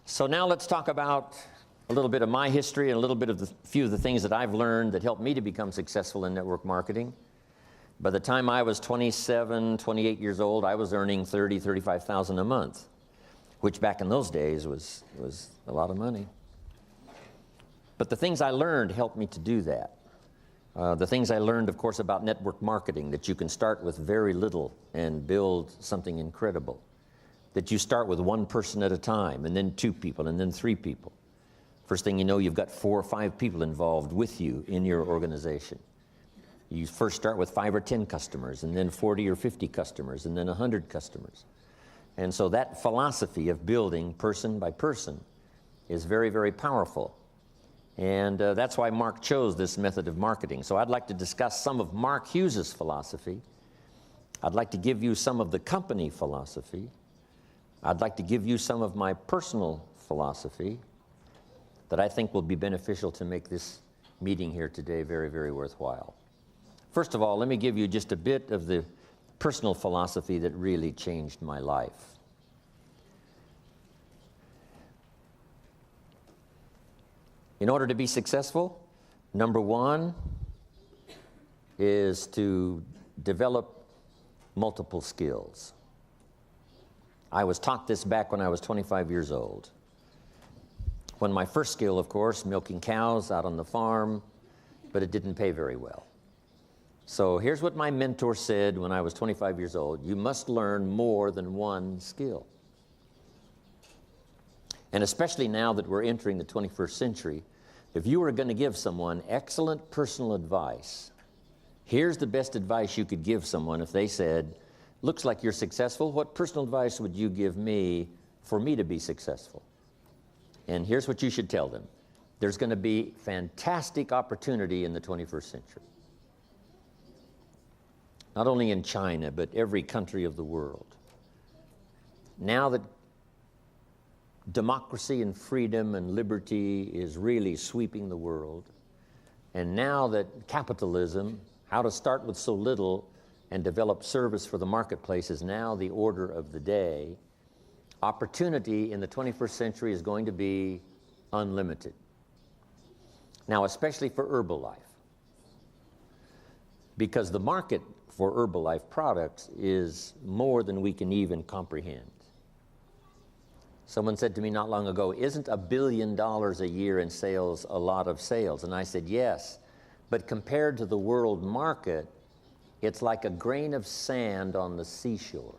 So now let's talk about a little bit of my history and a little bit of few of the things that I've learned that helped me to become successful in network marketing. By the time I was 27, 28 years old, I was earning $30,000, $35,000 a month, which back in those days was a lot of money. But the things I learned helped me to do that. The things I learned, of course, about network marketing, that you can start with very little and build something incredible. That you start with one person at a time, and then 2 people, and then 3 people. First thing you know, you've got 4 or 5 people involved with you in your organization. You first start with 5 or 10 customers, and then 40 or 50 customers, and then 100 customers. And so that philosophy of building person by person is very, very powerful. And that's why Mark chose this method of marketing. So I'd like to discuss some of Mark Hughes's philosophy. I'd like to give you some of the company philosophy. I'd like to give you some of my personal philosophy that I think will be beneficial to make this meeting here today very, very worthwhile. First of all, let me give you just a bit of the personal philosophy that really changed my life. In order to be successful, number 1 is to develop multiple skills. I was taught this back when I was 25 years old. When my first skill, of course, milking cows out on the farm, but it didn't pay very well. So here's what my mentor said when I was 25 years old: you must learn more than one skill. And especially now that we're entering the 21st century, if you were going to give someone excellent personal advice, here's the best advice you could give someone if they said, looks like you're successful, what personal advice would you give me for me to be successful? And here's what you should tell them. There's going to be fantastic opportunity in the 21st century. Not only in China, but every country of the world. Now that democracy and freedom and liberty is really sweeping the world, and now that capitalism, how to start with so little and develop service for the marketplace, is now the order of the day, opportunity in the 21st century is going to be unlimited. Now, especially for Herbalife, because the market for Herbalife products is more than we can even comprehend. Someone said to me not long ago, isn't $1 billion a year in sales a lot of sales? And I said, yes, but compared to the world market, it's like a grain of sand on the seashore.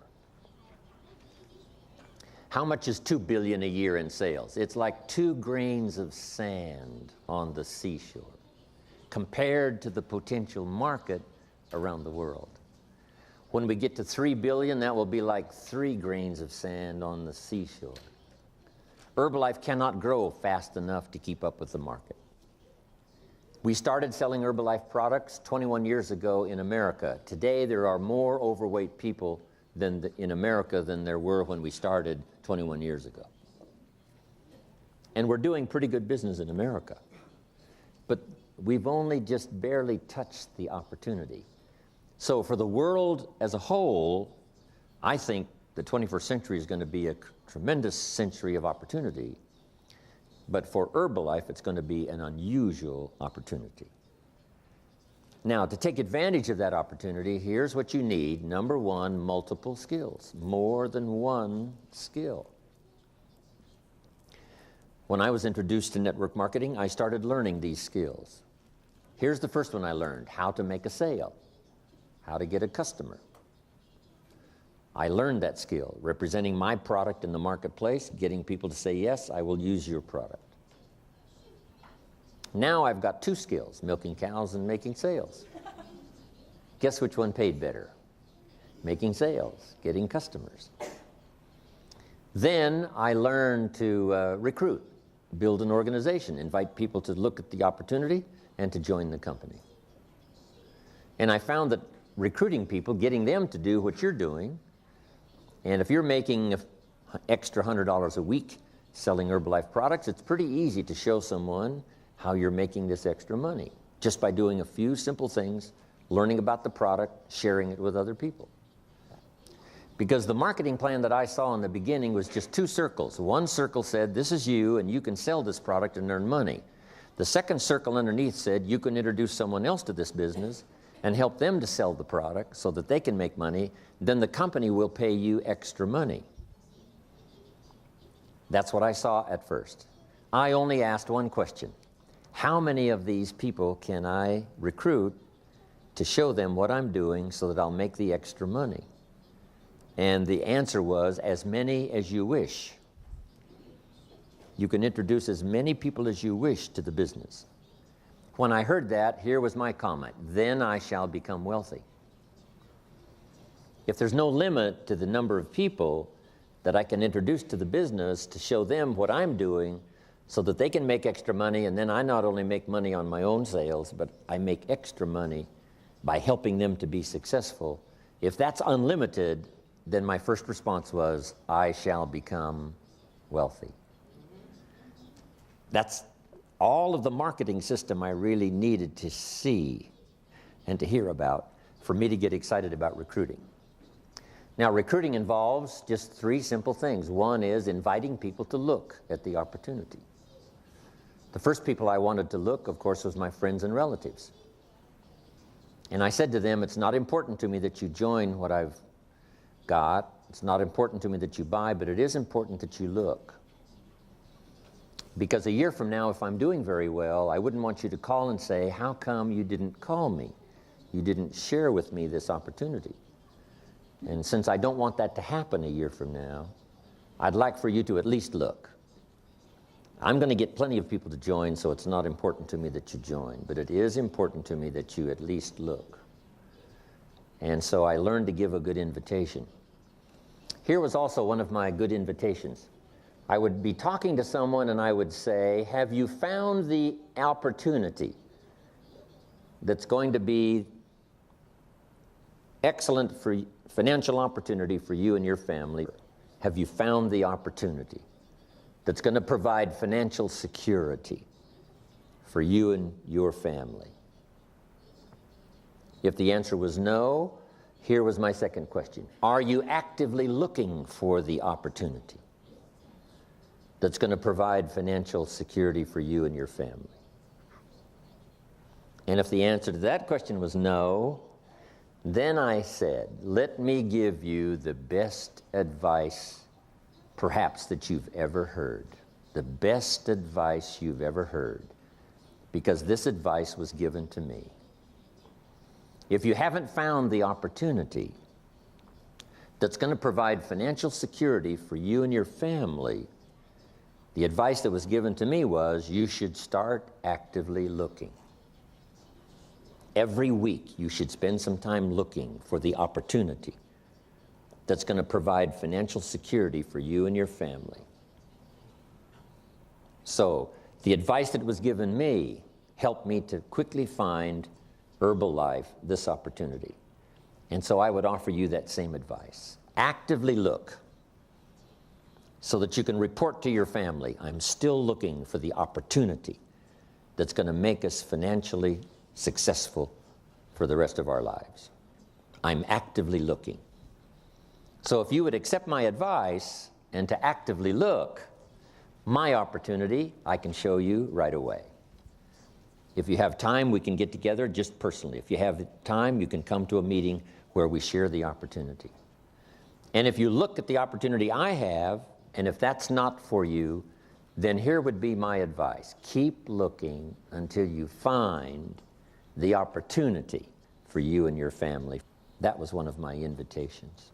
How much is $2 billion a year in sales? It's like 2 grains of sand on the seashore compared to the potential market around the world. When we get to 3 billion, that will be like 3 grains of sand on the seashore. Herbalife cannot grow fast enough to keep up with the market. We started selling Herbalife products 21 years ago in America. Today, there are more overweight people in America than there were when we started 21 years ago. And we're doing pretty good business in America. But we've only just barely touched the opportunity. So for the world as a whole, I think the 21st century is going to be a tremendous century of opportunity. But for Herbalife, it's going to be an unusual opportunity. Now, to take advantage of that opportunity, here's what you need. Number 1, multiple skills. More than one skill. When I was introduced to network marketing, I started learning these skills. Here's the first one I learned: how to make a sale, how to get a customer. I learned that skill, representing my product in the marketplace, getting people to say, yes, I will use your product. Now I've got 2 skills, milking cows and making sales. Guess which one paid better? Making sales, getting customers. Then I learned to recruit, build an organization, invite people to look at the opportunity and to join the company. And I found that recruiting people, getting them to do what you're doing, and if you're making an extra $100 a week selling Herbalife products, it's pretty easy to show someone how you're making this extra money, just by doing a few simple things, learning about the product, sharing it with other people. Because the marketing plan that I saw in the beginning was just two circles. One circle said, this is you, and you can sell this product and earn money. The second circle underneath said, you can introduce someone else to this business and help them to sell the product so that they can make money. Then the company will pay you extra money. That's what I saw at first. I only asked one question. How many of these people can I recruit to show them what I'm doing so that I'll make the extra money? And the answer was, as many as you wish. You can introduce as many people as you wish to the business. When I heard that, here was my comment: then I shall become wealthy. If there's no limit to the number of people that I can introduce to the business to show them what I'm doing so that they can make extra money, and then I not only make money on my own sales, but I make extra money by helping them to be successful. If that's unlimited, then my first response was, I shall become wealthy. That's all of the marketing system I really needed to see and to hear about for me to get excited about recruiting. Now, recruiting involves just three simple things. One is inviting people to look at the opportunity. The first people I wanted to look, of course, was my friends and relatives. And I said to them, it's not important to me that you join what I've got. It's not important to me that you buy, but it is important that you look. Because a year from now, if I'm doing very well, I wouldn't want you to call and say, how come you didn't call me? You didn't share with me this opportunity. And since I don't want that to happen a year from now, I'd like for you to at least look. I'm going to get plenty of people to join, so it's not important to me that you join, but it is important to me that you at least look. And so I learned to give a good invitation. Here was also one of my good invitations. I would be talking to someone and I would say, have you found the opportunity that's going to be excellent for financial opportunity for you and your family? Have you found the opportunity that's going to provide financial security for you and your family? If the answer was no, here was my second question. Are you actively looking for the opportunity that's going to provide financial security for you and your family? And if the answer to that question was no, then I said, let me give you the best advice perhaps that you've ever heard. The best advice you've ever heard. Because this advice was given to me. If you haven't found the opportunity that's going to provide financial security for you and your family, the advice that was given to me was, you should start actively looking. Every week, you should spend some time looking for the opportunity that's going to provide financial security for you and your family. So, the advice that was given me helped me to quickly find Herbalife this opportunity. And so I would offer you that same advice. Actively look so that you can report to your family, I'm still looking for the opportunity that's going to make us financially successful for the rest of our lives. I'm actively looking. So if you would accept my advice and to actively look, my opportunity I can show you right away. If you have time, we can get together just personally. If you have time, you can come to a meeting where we share the opportunity. And if you look at the opportunity I have, and if that's not for you, then here would be my advice. Keep looking until you find the opportunity for you and your family. That was one of my invitations.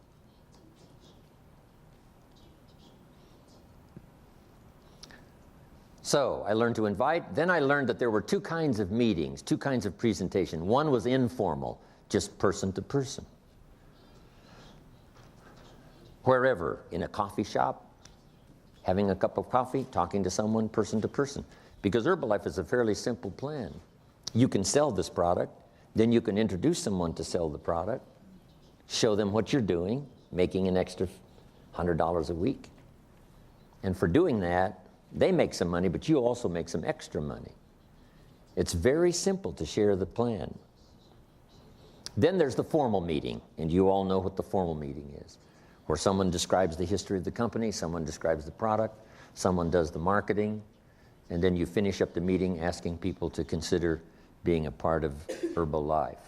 So I learned to invite. Then I learned that there were two kinds of meetings, two kinds of presentation. One was informal, just person to person. Wherever, in a coffee shop, having a cup of coffee, talking to someone person to person. Because Herbalife is a fairly simple plan. You can sell this product, then you can introduce someone to sell the product, show them what you're doing, making an extra $100 a week. And for doing that, they make some money, but you also make some extra money. It's very simple to share the plan. Then there's the formal meeting, and you all know what the formal meeting is, where someone describes the history of the company, someone describes the product, someone does the marketing, and then you finish up the meeting asking people to consider being a part of Herbalife.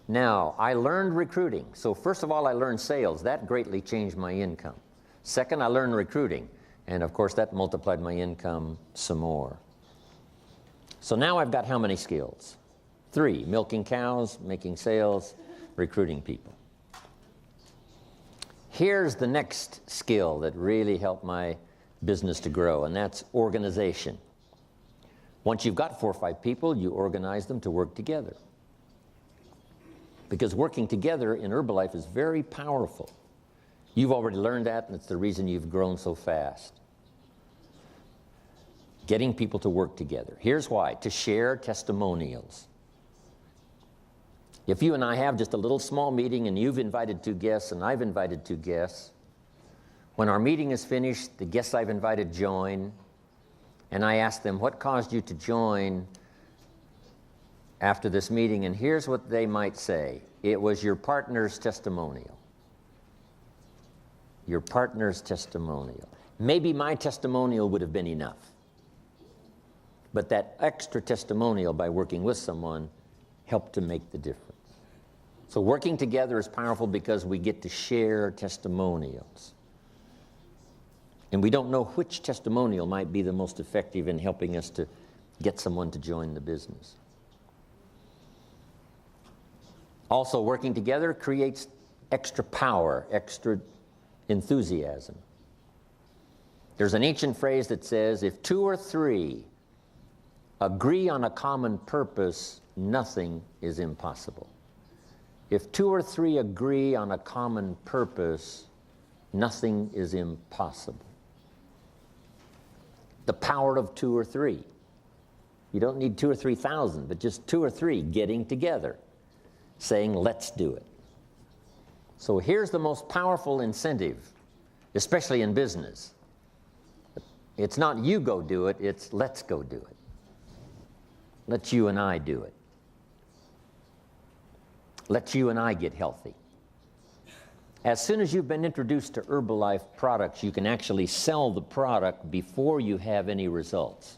Now, I learned recruiting. So first of all, I learned sales. That greatly changed my income. Second, I learned recruiting. And of course, that multiplied my income some more. So now I've got how many skills? 3, milking cows, making sales, recruiting people. Here's the next skill that really helped my business to grow, and that's organization. Once you've got 4 or 5 people, you organize them to work together. Because working together in Herbalife is very powerful. You've already learned that, and it's the reason you've grown so fast. Getting people to work together. Here's why: to share testimonials. If you and I have just a little small meeting and you've invited 2 guests and I've invited 2 guests, when our meeting is finished, the guests I've invited join, and I ask them, what caused you to join after this meeting? And here's what they might say: it was your partner's testimonial. Your partner's testimonial. Maybe my testimonial would have been enough, but that extra testimonial by working with someone helped to make the difference. So working together is powerful because we get to share testimonials. And we don't know which testimonial might be the most effective in helping us to get someone to join the business. Also, working together creates extra power, extra enthusiasm. There's an ancient phrase that says, if 2 or 3 agree on a common purpose, nothing is impossible. If 2 or 3 agree on a common purpose, nothing is impossible. The power of 2 or 3. You don't need 2 or 3,000, but just 2 or 3 getting together, saying, let's do it. So here's the most powerful incentive, especially in business. It's not you go do it, it's let's go do it. Let you and I do it. Let you and I get healthy. As soon as you've been introduced to Herbalife products, you can actually sell the product before you have any results.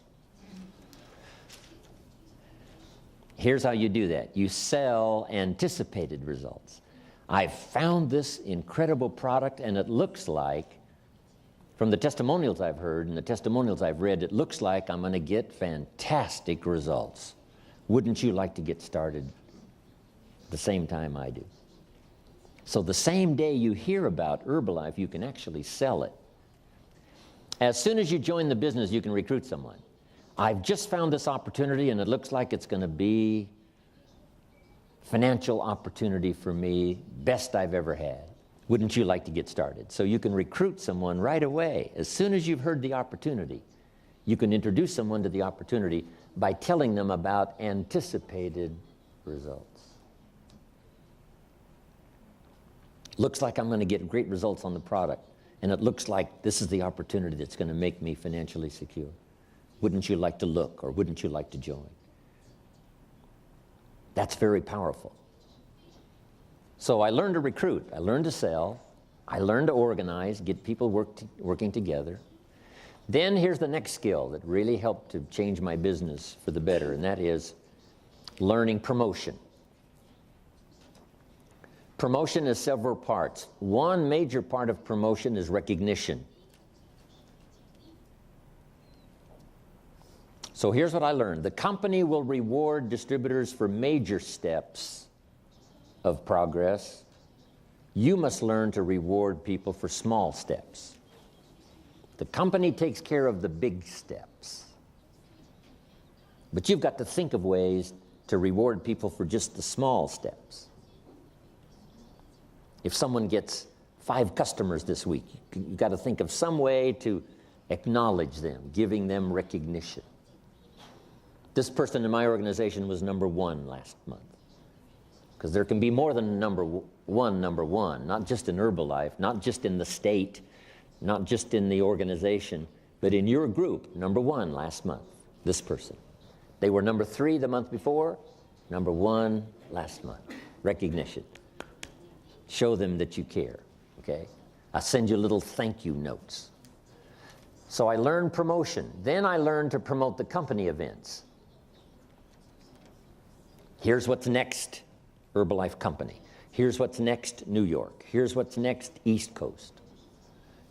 Here's how you do that. You sell anticipated results. I've found this incredible product, and it looks like, from the testimonials I've heard and the testimonials I've read, it looks like I'm going to get fantastic results. Wouldn't you like to get started the same time I do? So the same day you hear about Herbalife, you can actually sell it. As soon as you join the business, you can recruit someone. I've just found this opportunity, and it looks like it's going to be financial opportunity for me, best I've ever had. Wouldn't you like to get started? So you can recruit someone right away. As soon as you've heard the opportunity, you can introduce someone to the opportunity by telling them about anticipated results. Looks like I'm going to get great results on the product, and it looks like this is the opportunity that's going to make me financially secure. Wouldn't you like to look, or wouldn't you like to join? That's very powerful. So I learned to recruit, I learned to sell, I learned to organize, get people working together. Then here's the next skill that really helped to change my business for the better, and that is learning promotion. Promotion is several parts. One major part of promotion is recognition. So here's what I learned. The company will reward distributors for major steps of progress. You must learn to reward people for small steps. The company takes care of the big steps. But you've got to think of ways to reward people for just the small steps. If someone gets 5 customers this week, you've got to think of some way to acknowledge them, giving them recognition. This person in my organization was number 1 last month. Because there can be more than number one, not just in Herbalife, not just in the state, not just in the organization, but in your group, number 1 last month, this person. They were number 3 the month before, number 1 last month. Recognition. Show them that you care, okay? I send you little thank you notes. So I learned promotion. Then I learned to promote the company events. Here's what's next, Herbalife Company. Here's what's next, New York. Here's what's next, East Coast.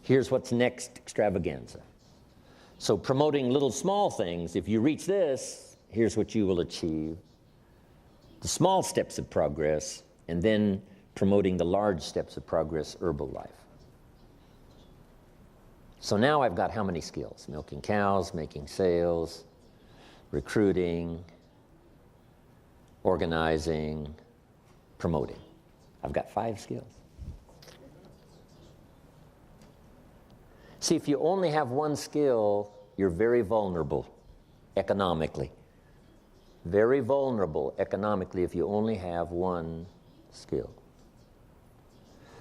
Here's what's next, extravaganza. So promoting little small things, if you reach this, here's what you will achieve. The small steps of progress, and then promoting the large steps of progress, Herbalife. So now I've got how many skills? Milking cows, making sales, recruiting, organizing, promoting. I've got 5 skills. See, if you only have one skill, you're very vulnerable economically. Very vulnerable economically if you only have one skill.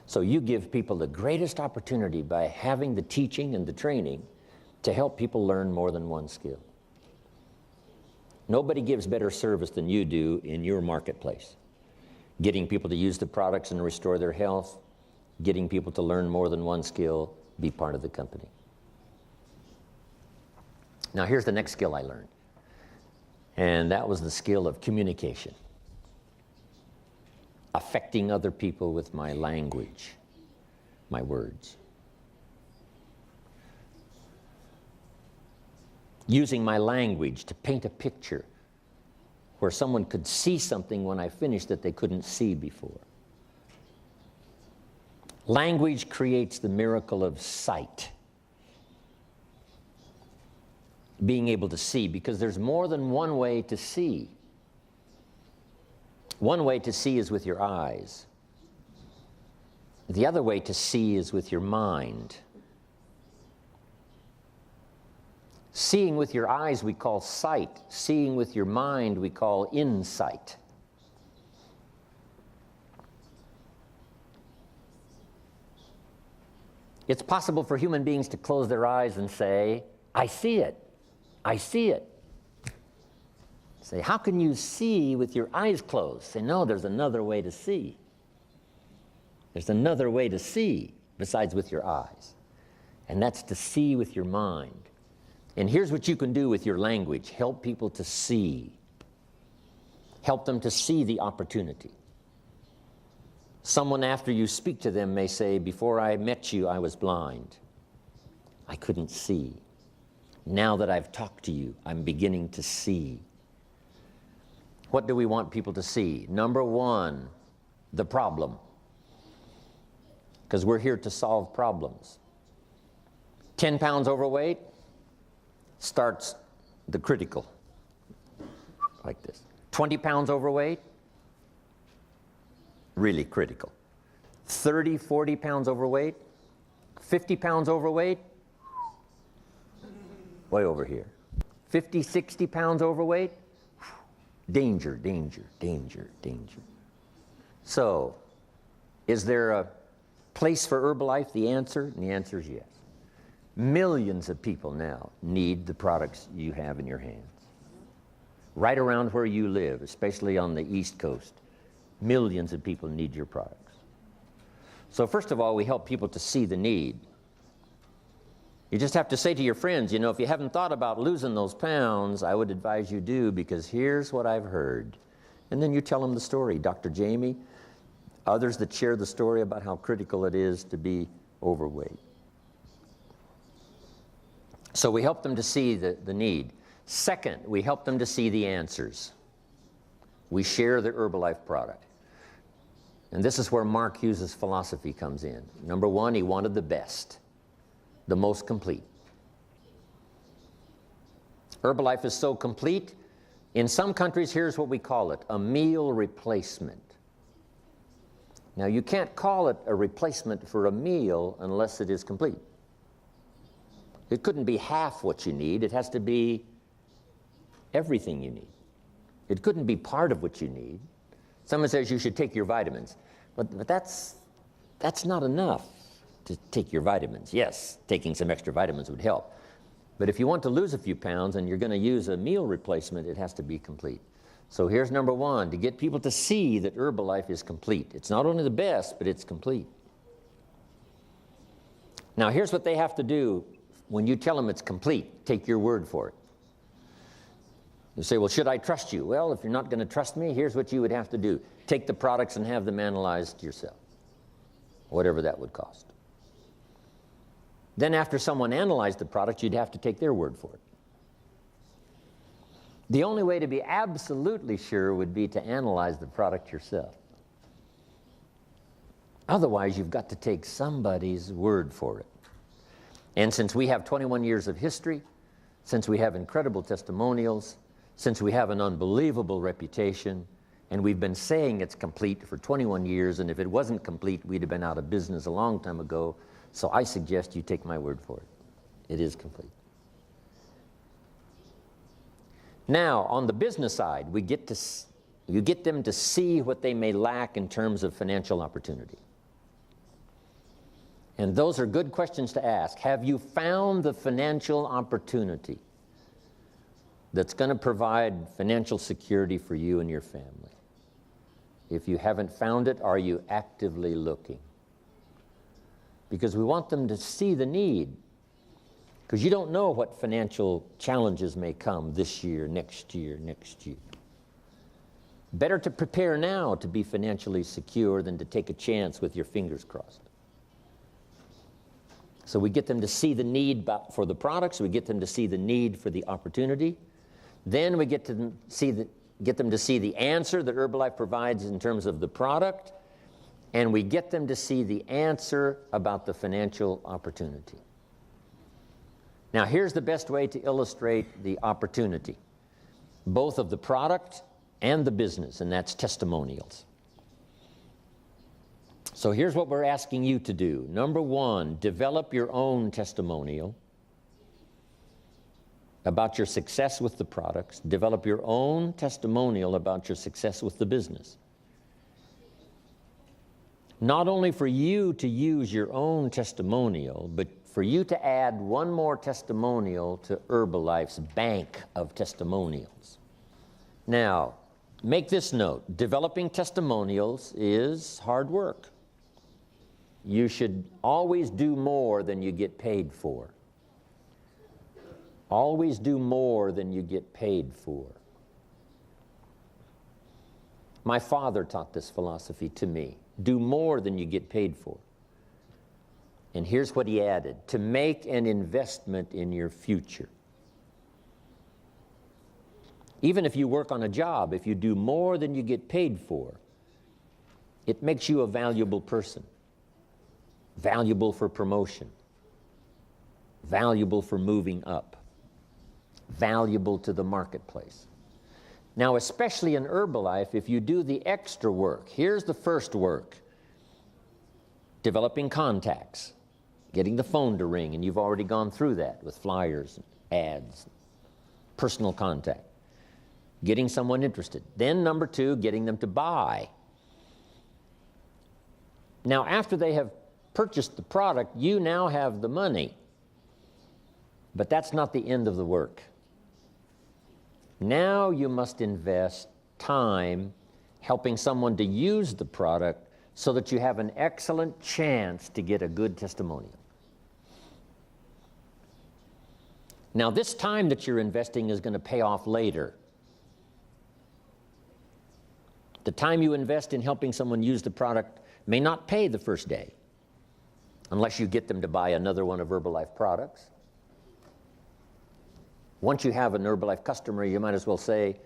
So you give people the greatest opportunity by having the teaching and the training to help people learn more than one skill. Nobody gives better service than you do in your marketplace. Getting people to use the products and restore their health, getting people to learn more than one skill, be part of the company. Now here's the next skill I learned, and that was the skill of communication. Affecting other people with my language, my words. Using my language to paint a picture where someone could see something when I finished that they couldn't see before. Language creates the miracle of sight. Being able to see, because there's more than one way to see. One way to see is with your eyes. The other way to see is with your mind. Seeing with your eyes we call sight. Seeing with your mind we call insight. It's possible for human beings to close their eyes and say, I see it. I see it. Say, how can you see with your eyes closed? Say, no, there's another way to see. There's another way to see besides with your eyes. And that's to see with your mind. And here's what you can do with your language. Help people to see. Help them to see the opportunity. Someone after you speak to them may say, before I met you, I was blind. I couldn't see. Now that I've talked to you, I'm beginning to see. What do we want people to see? Number one, the problem. Because we're here to solve problems. 10 pounds overweight starts the critical, like this. 20 pounds overweight, really critical. 30, 40 pounds overweight, 50 pounds overweight, way over here. 50, 60 pounds overweight, danger, danger, danger, danger. So, is there a place for Herbalife? The answer, and the answer is yes. Millions of people now need the products you have in your hands. Right around where you live, especially on the East Coast, millions of people need your products. So first of all, we help people to see the need. You just have to say to your friends, you know, if you haven't thought about losing those pounds, I would advise you do, because here's what I've heard. And then you tell them the story. Dr. Jamie, others that share the story about how critical it is to be overweight. So we help them to see the need. Second, we help them to see the answers. We share the Herbalife product. And this is where Mark Hughes' philosophy comes in. Number one, he wanted the best, the most complete. Herbalife is so complete, in some countries, here's what we call it, a meal replacement. Now, you can't call it a replacement for a meal unless it is complete. It couldn't be half what you need. It has to be everything you need. It couldn't be part of what you need. Someone says you should take your vitamins, but that's not enough to take your vitamins. Yes, taking some extra vitamins would help. But if you want to lose a few pounds and you're going to use a meal replacement, it has to be complete. So here's number one, to get people to see that Herbalife is complete. It's not only the best, but it's complete. Now, here's what they have to do when you tell them it's complete. Take your word for it. You say, well, should I trust you? Well, if you're not going to trust me, here's what you would have to do. Take the products and have them analyzed yourself, whatever that would cost. Then after someone analyzed the product, you'd have to take their word for it. The only way to be absolutely sure would be to analyze the product yourself. Otherwise, you've got to take somebody's word for it. And since we have 21 years of history, since we have incredible testimonials, since we have an unbelievable reputation, and we've been saying it's complete for 21 years, and if it wasn't complete, we'd have been out of business a long time ago. So I suggest you take my word for it. It is complete. Now, on the business side, you get them to see what they may lack in terms of financial opportunity. And those are good questions to ask. Have you found the financial opportunity that's going to provide financial security for you and your family? If you haven't found it, are you actively looking? Because we want them to see the need. Because you don't know what financial challenges may come this year, next year, next year. Better to prepare now to be financially secure than to take a chance with your fingers crossed. So we get them to see the need for the products, we get them to see the need for the opportunity. Then we get them to see the answer that Herbalife provides in terms of the product, and we get them to see the answer about the financial opportunity. Now, here's the best way to illustrate the opportunity, both of the product and the business, and that's testimonials. So here's what we're asking you to do. Number one, develop your own testimonial about your success with the products. Develop your own testimonial about your success with the business. Not only for you to use your own testimonial, but for you to add one more testimonial to Herbalife's bank of testimonials. Now, make this note. Developing testimonials is hard work. You should always do more than you get paid for. Always do more than you get paid for. My father taught this philosophy to me. Do more than you get paid for. And here's what he added: to make an investment in your future. Even if you work on a job, if you do more than you get paid for, it makes you a valuable person. Valuable for promotion. Valuable for moving up. Valuable to the marketplace. Now, especially in Herbalife, if you do the extra work, here's the first work. Developing contacts. Getting the phone to ring, and you've already gone through that with flyers, ads, personal contact. Getting someone interested. Then number two, getting them to buy. Now, after they have purchased the product, you now have the money. But that's not the end of the work. Now you must invest time helping someone to use the product so that you have an excellent chance to get a good testimonial. Now, this time that you're investing is going to pay off later. The time you invest in helping someone use the product may not pay the first day, unless you get them to buy another one of Herbalife products. Once you have an Herbalife customer, you might as well say,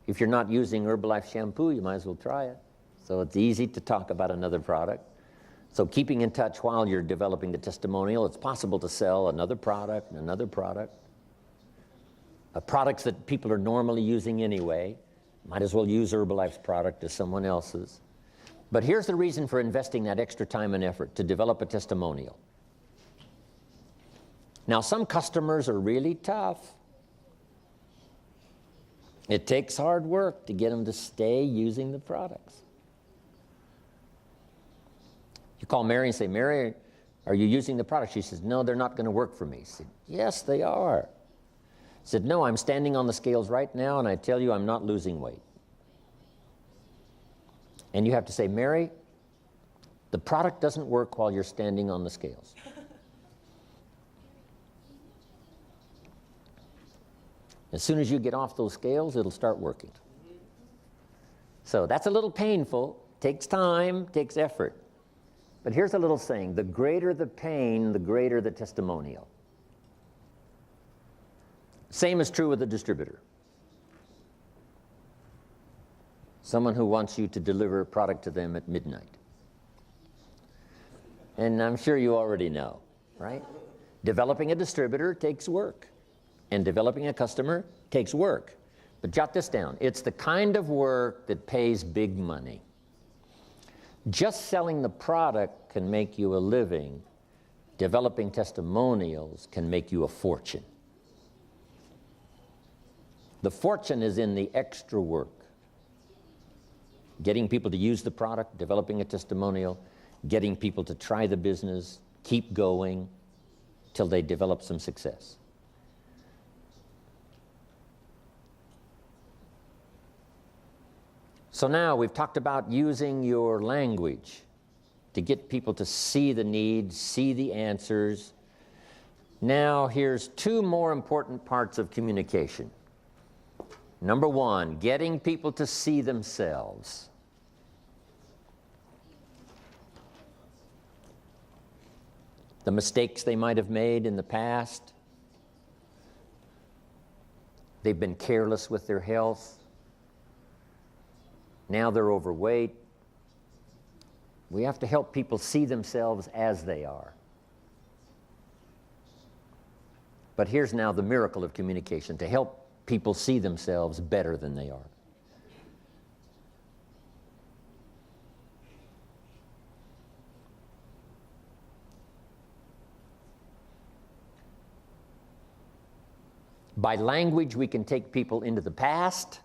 if you're not using Herbalife shampoo, you might as well try it. So it's easy to talk about another product. So keeping in touch while you're developing the testimonial, it's possible to sell another product and another product. Products that people are normally using anyway. Might as well use Herbalife's product as someone else's. But here's the reason for investing that extra time and effort, to develop a testimonial. Now, some customers are really tough. It takes hard work to get them to stay using the products. You call Mary and say, Mary, are you using the product? She says, no, they're not going to work for me. He said, yes, they are. He said, no, I'm standing on the scales right now, and I tell you I'm not losing weight. And you have to say, Mary, the product doesn't work while you're standing on the scales. As soon as you get off those scales, it'll start working. So that's a little painful, takes time, takes effort. But here's a little saying: the greater the pain, the greater the testimonial. Same is true with a distributor. Someone who wants you to deliver a product to them at midnight. And I'm sure you already know, right? Developing a distributor takes work, and developing a customer takes work. But jot this down: it's the kind of work that pays big money. Just selling the product can make you a living. Developing testimonials can make you a fortune. The fortune is in the extra work. Getting people to use the product, developing a testimonial, getting people to try the business, keep going till they develop some success. So now we've talked about using your language to get people to see the needs, see the answers. Now here's two more important parts of communication. Number one, getting people to see themselves. The mistakes they might have made in the past. They've been careless with their health. Now they're overweight. We have to help people see themselves as they are. But here's now the miracle of communication: to help people see themselves better than they are. By language, we can take people into the past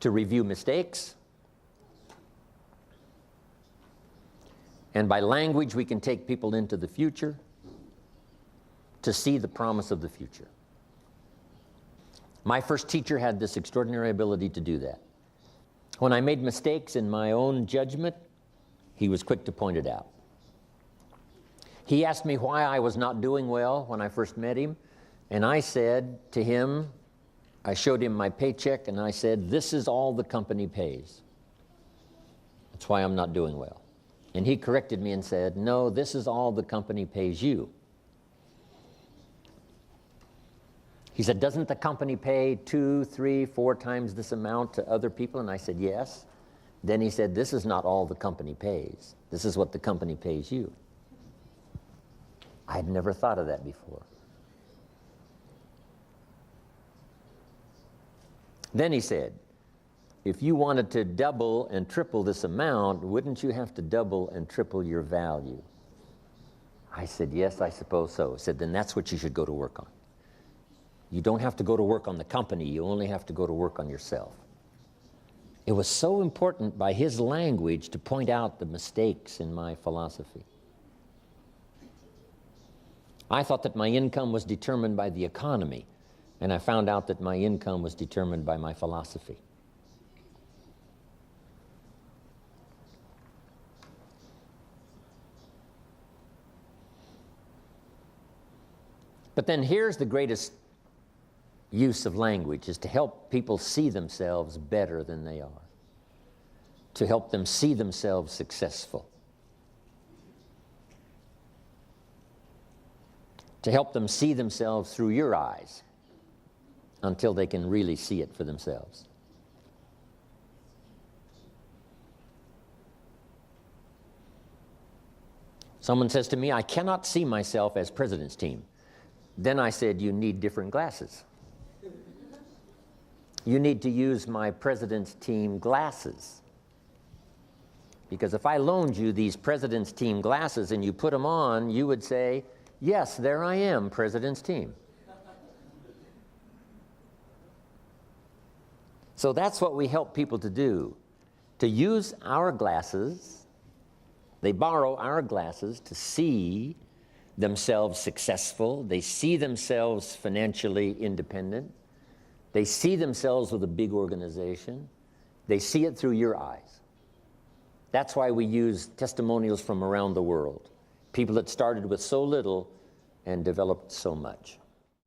to review mistakes. And by language, we can take people into the future to see the promise of the future. My first teacher had this extraordinary ability to do that. When I made mistakes in my own judgment, he was quick to point it out. He asked me why I was not doing well when I first met him, and I said to him, I showed him my paycheck, and I said, "This is all the company pays. That's why I'm not doing well." And he corrected me and said, "No, this is all the company pays you." He said, "Doesn't the company pay 2, 3, 4 times this amount to other people?" And I said, "Yes." Then he said, "This is not all the company pays. This is what the company pays you." I had never thought of that before. Then he said, "If you wanted to double and triple this amount, wouldn't you have to double and triple your value?" I said, "Yes, I suppose so." He said, "Then that's what you should go to work on. You don't have to go to work on the company, you only have to go to work on yourself." It was so important by his language to point out the mistakes in my philosophy. I thought that my income was determined by the economy, and I found out that my income was determined by my philosophy. But then here's the greatest use of language, is to help people see themselves better than they are, to help them see themselves successful, to help them see themselves through your eyes until they can really see it for themselves. Someone says to me, "I cannot see myself as president's team." Then I said, "You need different glasses. You need to use my president's team glasses. Because if I loaned you these president's team glasses and you put them on, you would say, 'Yes, there I am, president's team.'" So that's what we help people to do, to use our glasses. They borrow our glasses to see themselves successful. They see themselves financially independent. They see themselves with a big organization. They see it through your eyes. That's why we use testimonials from around the world. People that started with so little and developed so much.